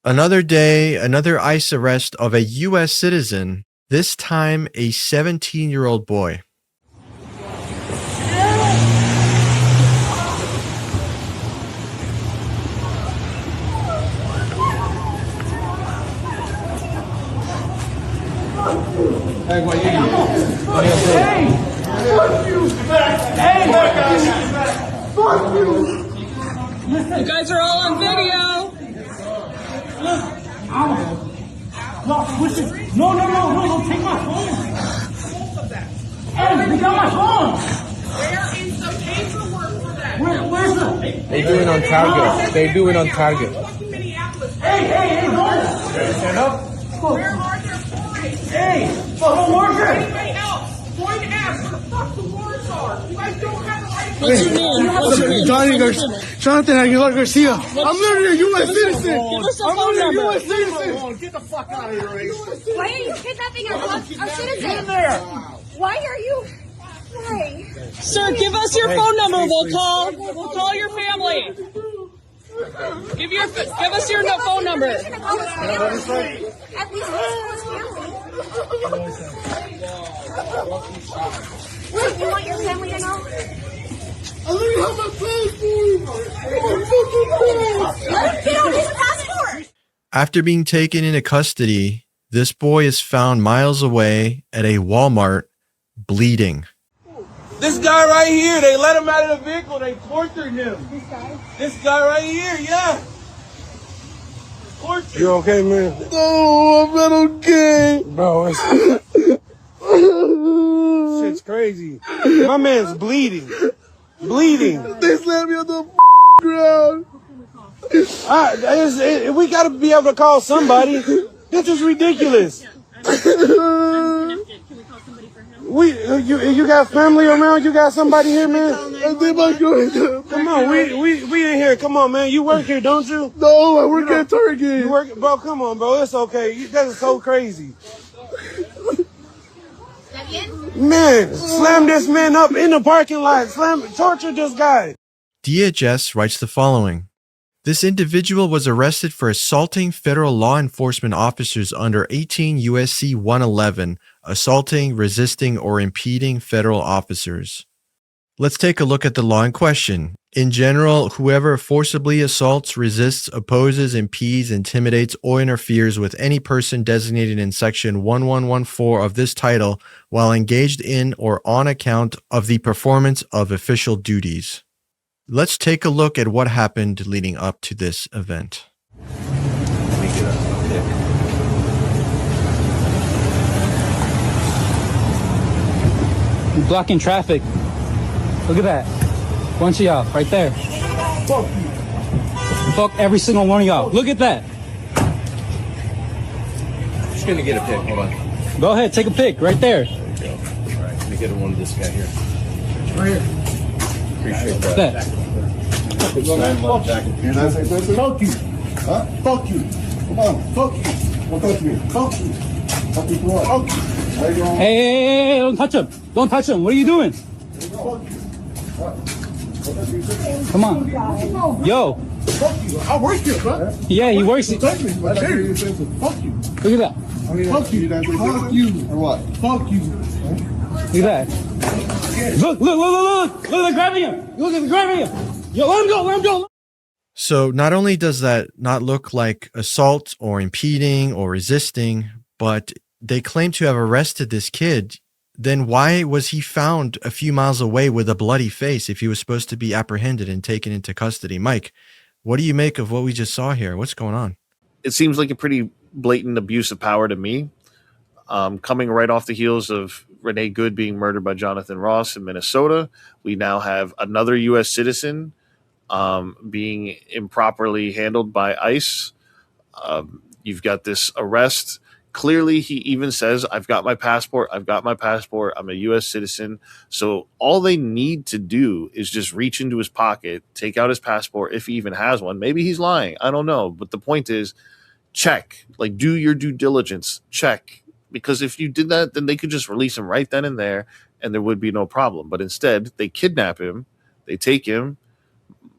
Another day, another ICE arrest of a U.S. citizen, this time a 17-year-old boy. Hey, what you Hey! Fuck you! Hey! Fuck you! You guys are all on video. No, take my phone. Hey, they got my phone. There is some paperwork for that. Where's the? They do it on target. They do it on target. Minneapolis. Hey, don't. Stand up. Where are their boys? Hey, don't work here. Anybody else? Going to ask where the fuck the warrants are. You guys don't have the right to. What's your name? What's your name? Jonathan Aguilar Garcia. I'm literally a U.S. citizen. Give us your phone number. U.S. citizen. Get the fuck out of here, Why are you kidnapping our citizen? Get in there. Why are you? Why? Sir, give us your phone number. We'll call your family. Give us your phone number. At least his family. Wait, you want your family to know? I literally have my passport. Let him get out his passport. After being taken into custody, this boy is found miles away at a Walmart bleeding. This guy right here, they let him out of the vehicle. They tortured him. This guy right here, yeah. Tortured. You okay, man? No, I'm not okay. Bro, shit's crazy. My man's bleeding. They slammed me on the ground. We gotta be able to call somebody. This is ridiculous. You got family around? You got somebody here, man? I think my girl. Come on, we in here. Come on, man. You work here, don't you? No, I work at Target. You work, bro. Come on, bro. It's okay. That is so crazy. Man, slam this man up in the parking lot. Torture this guy. DHS writes the following. This individual was arrested for assaulting federal law enforcement officers under 18 U.S.C. 111, assaulting, resisting, or impeding federal officers. Let's take a look at the law in question. In general, whoever forcibly assaults, resists, opposes, impedes, intimidates, or interferes with any person designated in Section 1114 of this title while engaged in or on account of the performance of official duties. Let's take a look at what happened leading up to this event. You're blocking traffic. Look at that. Bunch of y'all right there. Fuck you. Fuck every single one of y'all. Look at that. Just gonna get a pic. Hold on. Go ahead, take a pic right there. There you go. All right, let me get one of this guy here. Right here. Appreciate That. that. Fuck you. Huh? Fuck you. Come on. Fuck you. Don't touch me. Fuck you. Fuck you. Fuck you. How you doing? Hey, don't touch him. Don't touch him. What are you doing? Fuck you. Come on. Yo. Fuck you. I work here, bro. Yeah, he works. Don't touch me. Fuck you. Fuck you. Look at that. Fuck you. Fuck you. Or what? Fuck you. Look at that. Look, they're grabbing him. Look, they're grabbing him. Yo, let him go. So not only does that not look like assault or impeding or resisting, but they claim to have arrested this kid. Then why was he found a few miles away with a bloody face if he was supposed to be apprehended and taken into custody? Mike, what do you make of what we just saw here? What's going on? It seems like a pretty blatant abuse of power to me. Coming right off the heels of Renee Good being murdered by Jonathan Ross in Minnesota, we now have another U.S. citizen being improperly handled by ICE. You've got this arrest. Clearly, he even says, I've got my passport. I'm a U.S. citizen. So all they need to do is just reach into his pocket, take out his passport, if he even has one. Maybe he's lying. I don't know. But the point is, check. Like, do your due diligence. Check. Because if you did that, then they could just release him right then and there, and there would be no problem. But instead, they kidnap him. They take him.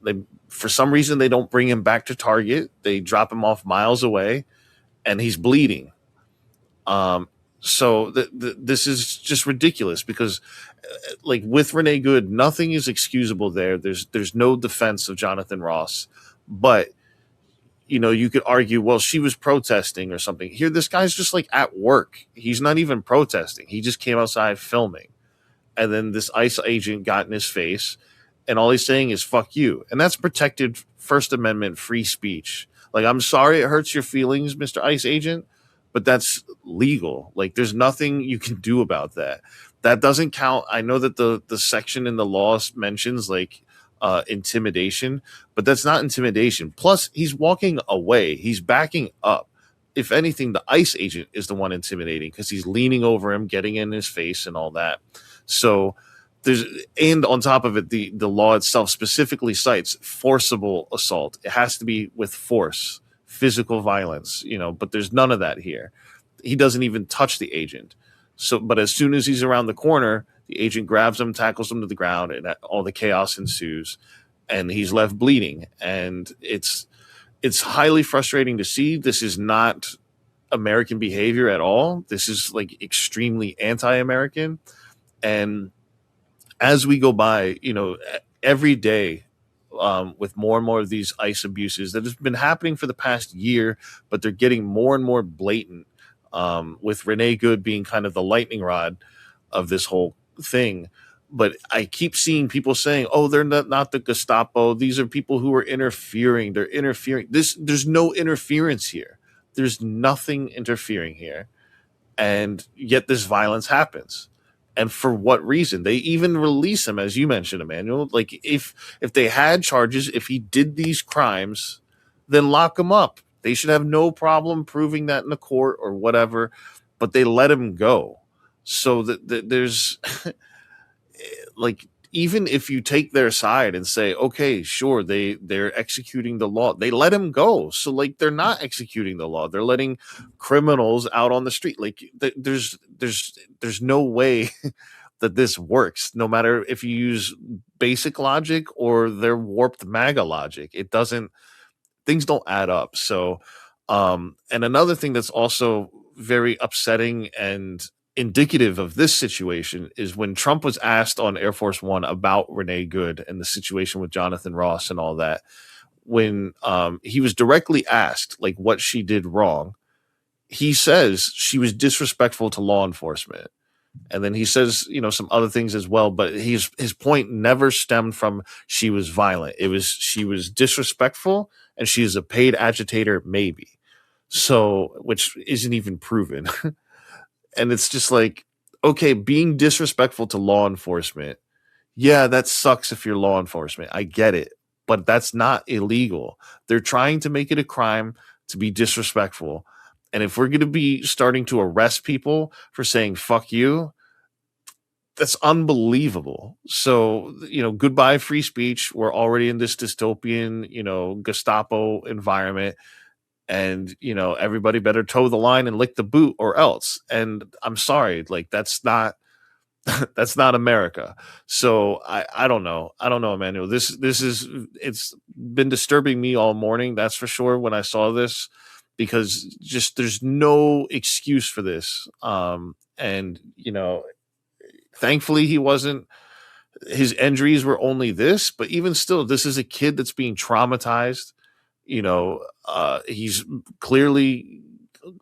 They For some reason, they don't bring him back to target. They drop him off miles away, and he's bleeding. So this is just ridiculous because, like with Renee Good, nothing is excusable there. There's no defense of Jonathan Ross, but you could argue, well, she was protesting or something. Here, this guy's just like at work. He's not even protesting. He just came outside filming, and then this ICE agent got in his face, and all he's saying is "fuck you," and that's protected First Amendment free speech. Like, I'm sorry it hurts your feelings, Mr. ICE agent, but that's legal. Like, there's nothing you can do about that. That doesn't count. I know that the section in the law mentions like intimidation, but that's not intimidation. Plus, he's walking away. He's backing up. If anything, the ICE agent is the one intimidating because he's leaning over him, getting in his face and all that. So and on top of it, the law itself specifically cites forcible assault. It has to be with force, physical violence, but there's none of that here. He doesn't even touch the agent. So, but as soon as he's around the corner, the agent grabs him, tackles him to the ground, and all the chaos ensues, and he's left bleeding. And it's highly frustrating to see. This is not American behavior at all. This is like extremely anti-American. And as we go by, every day, with more and more of these ICE abuses that has been happening for the past year, but they're getting more and more blatant, with Renee Good being kind of the lightning rod of this whole thing. But I keep seeing people saying, oh, they're not the Gestapo. These are people who are interfering. They're interfering. There's no interference here. There's nothing interfering here. And yet this violence happens. And for what reason? They even release him, as you mentioned, Emmanuel. Like, if they had charges, if he did these crimes, then lock him up. They should have no problem proving that in the court or whatever, but they let him go. So that there's like, even if you take their side and say, okay, sure, they're executing the law, they let him go. So like, they're not executing the law. They're letting criminals out on the street. Like, there's no way that this works, no matter if you use basic logic or their warped MAGA logic. It doesn't, things don't add up. So, and another thing that's also very upsetting and indicative of this situation is when Trump was asked on Air Force One about Renee Good and the situation with Jonathan Ross and all that, when he was directly asked like what she did wrong, he says she was disrespectful to law enforcement. And then he says, some other things as well, but his point never stemmed from she was violent. It was she was disrespectful and she is a paid agitator, maybe. So, which isn't even proven. And it's just like, okay, being disrespectful to law enforcement, yeah, that sucks if you're law enforcement. I get it, but that's not illegal. They're trying to make it a crime to be disrespectful. And if we're going to be starting to arrest people for saying fuck you, that's unbelievable. So, goodbye free speech. We're already in this dystopian, Gestapo environment. And, everybody better toe the line and lick the boot or else. And I'm sorry, like, that's not America. So I don't know. I don't know, Emmanuel. It's been disturbing me all morning. That's for sure. When I saw this, because just there's no excuse for this. And, thankfully his injuries were only this, but even still, this is a kid that's being traumatized. He's clearly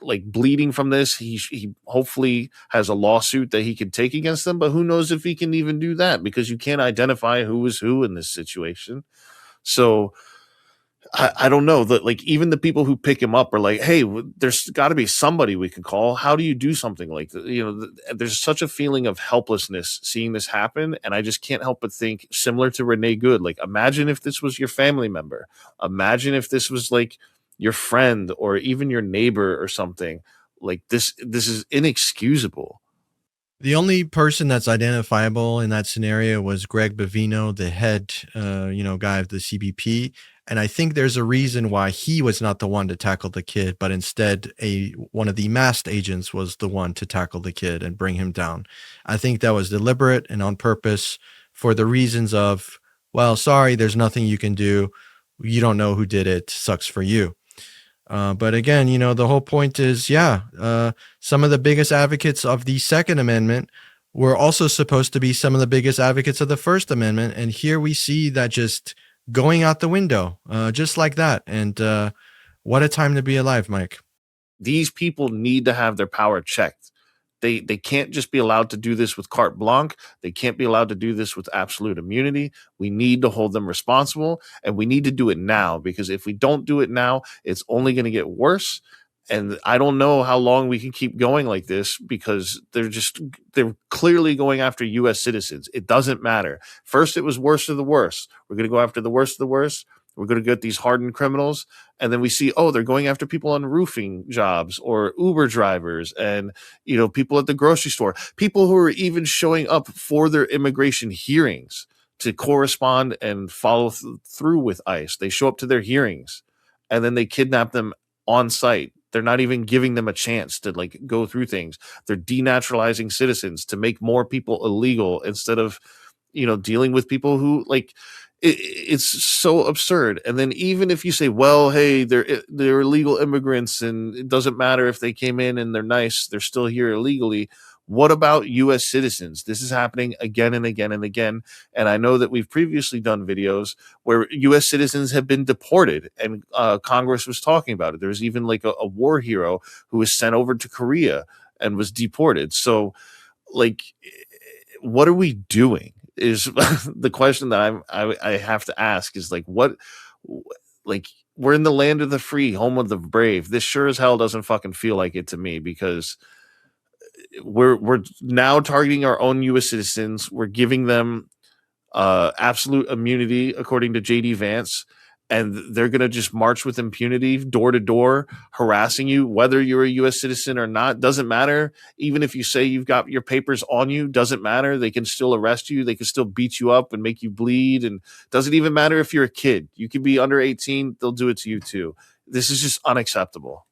like bleeding from this. He hopefully has a lawsuit that he can take against them, but who knows if he can even do that, because you can't identify who is who in this situation. So I don't know that, like, even the people who pick him up are like, hey, there's got to be somebody we can call. How do you do something like that? There's such a feeling of helplessness seeing this happen. And I just can't help but think, similar to Renee Good, like, imagine if this was your family member. Imagine if this was like your friend or even your neighbor or something. Like, this is inexcusable. The only person that's identifiable in that scenario was Greg Bavino, the head, guy of the CBP. And I think there's a reason why he was not the one to tackle the kid, but instead one of the masked agents was the one to tackle the kid and bring him down. I think that was deliberate and on purpose for the reasons of, well, sorry, there's nothing you can do. you don't know who did it. Sucks for you. But again, the whole point is, some of the biggest advocates of the Second Amendment were also supposed to be some of the biggest advocates of the First Amendment. And here we see that just going out the window, just like that. And what a time to be alive, Mike. These people need to have their power checked. They can't just be allowed to do this with carte blanche. They can't be allowed to do this with absolute immunity. We need to hold them responsible, and we need to do it now, because if we don't do it now, it's only going to get worse. And I don't know how long we can keep going like this, because they're clearly going after U.S. citizens. It doesn't matter. First, it was worst of the worst. We're going to go after the worst of the worst. We're going to get these hardened criminals. And then we see, they're going after people on roofing jobs or Uber drivers and, people at the grocery store, people who are even showing up for their immigration hearings to correspond and follow through with ICE. They show up to their hearings and then they kidnap them on site. They're not even giving them a chance to go through things. They're denaturalizing citizens to make more people illegal instead of, dealing with people who it's so absurd. And then even if you say, well, hey, they're illegal immigrants and it doesn't matter if they came in and they're nice, they're still here illegally. What about U.S. citizens? This is happening again and again and again. And I know that we've previously done videos where U.S. citizens have been deported, and Congress was talking about it. There was even a war hero who was sent over to Korea and was deported. So what are we doing is the question that I have to ask is what, we're in the land of the free, home of the brave. This sure as hell doesn't fucking feel like it to me, because we're now targeting our own U.S. citizens. We're giving them absolute immunity according to JD Vance, and they're going to just march with impunity door to door, harassing you, whether you're a U.S. citizen or not. Doesn't matter. Even if you say you've got your papers on you, doesn't matter. They can still arrest you. They can still beat you up and make you bleed. And doesn't even matter if you're a kid. You can be under 18. They'll do it to you too. This is just unacceptable.